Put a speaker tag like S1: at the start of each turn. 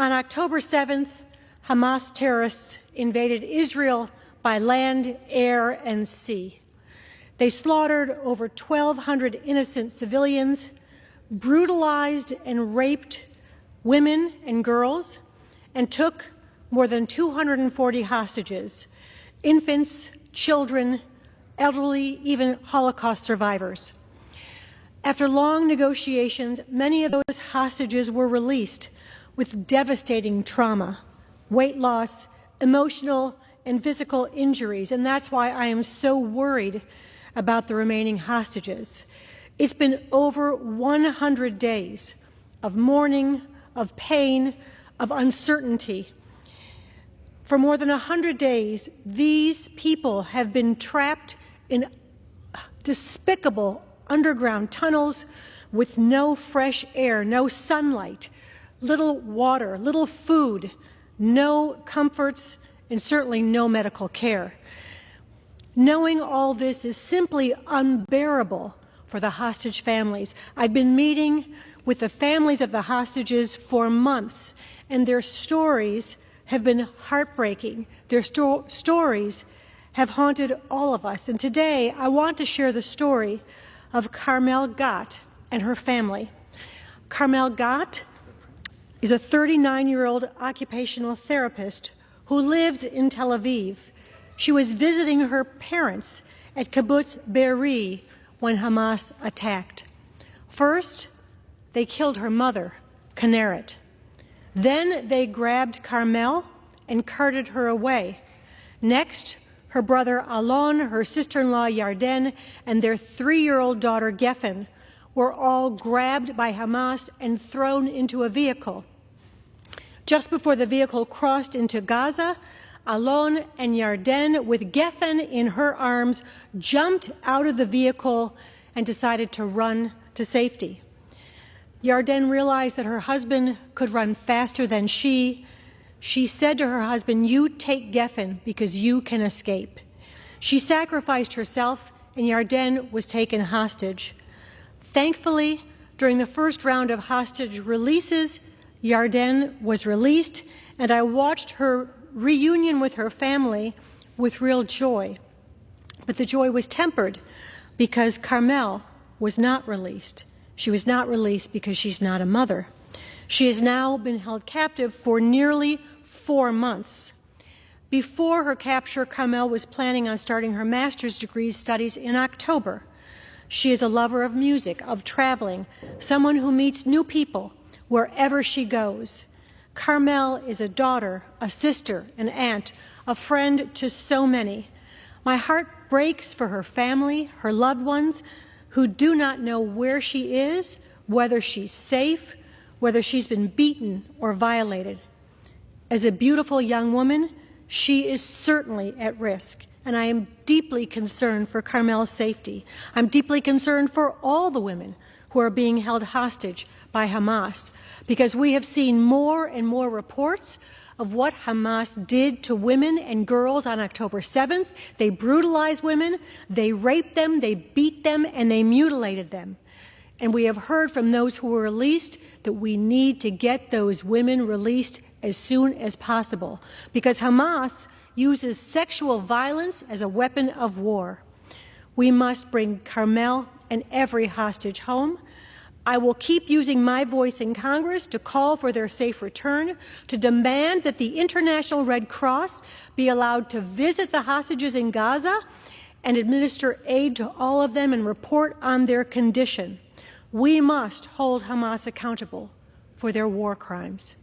S1: On October 7th, Hamas terrorists invaded Israel by land, air, and sea. They slaughtered over 1,200 innocent civilians, brutalized and raped women and girls, and took more than 240 hostages, infants, children, elderly, even Holocaust survivors. After long negotiations, many of those hostages were released with devastating trauma, weight loss, emotional and physical injuries, and that's why I am so worried about the remaining hostages. It's been over 100 days of mourning, of pain, of uncertainty. For more than 100 days, these people have been trapped in despicable underground tunnels with no fresh air, no sunlight, little water, little food, no comforts, and certainly no medical care. Knowing all this is simply unbearable for the hostage families. I've been meeting with the families of the hostages for months, and their stories have been heartbreaking. Their stories have haunted all of us. And today, I want to share the story of Carmel Gat and her family. Carmel Gat is a 39-year-old occupational therapist who lives in Tel Aviv. She was visiting her parents at Kibbutz Be'eri when Hamas attacked. First, they killed her mother, Kinneret. Then they grabbed Carmel and carted her away. Next, her brother Alon, her sister-in-law Yarden, and their 3-year-old daughter Geffen were all grabbed by Hamas and thrown into a vehicle. Just before the vehicle crossed into Gaza, Alon and Yarden, with Geffen in her arms, jumped out of the vehicle and decided to run to safety. Yarden realized that her husband could run faster than she. She said to her husband, "You take Geffen because you can escape." She sacrificed herself, and Yarden was taken hostage. Thankfully, during the first round of hostage releases, Yarden was released, and I watched her reunion with her family with real joy. But the joy was tempered because Carmel was not released. She was not released because she's not a mother. She has now been held captive for nearly 4 months. Before her capture, Carmel was planning on starting her master's degree studies in October. She is a lover of music, of traveling, someone who meets new people wherever she goes. Carmel is a daughter, a sister, an aunt, a friend to so many. My heart breaks for her family, her loved ones, who do not know where she is, whether she's safe, whether she's been beaten or violated. As a beautiful young woman, she is certainly at risk, and I am deeply concerned for Carmel's safety. I'm deeply concerned for all the women who are being held hostage by Hamas, because we have seen more and more reports of what Hamas did to women and girls on October 7th. They brutalized women, they raped them, they beat them, and they mutilated them. And we have heard from those who were released that we need to get those women released as soon as possible, because Hamas uses sexual violence as a weapon of war. We must bring Carmel and every hostage home. I will keep using my voice in Congress to call for their safe return, to demand that the International Red Cross be allowed to visit the hostages in Gaza and administer aid to all of them and report on their condition. We must hold Hamas accountable for their war crimes.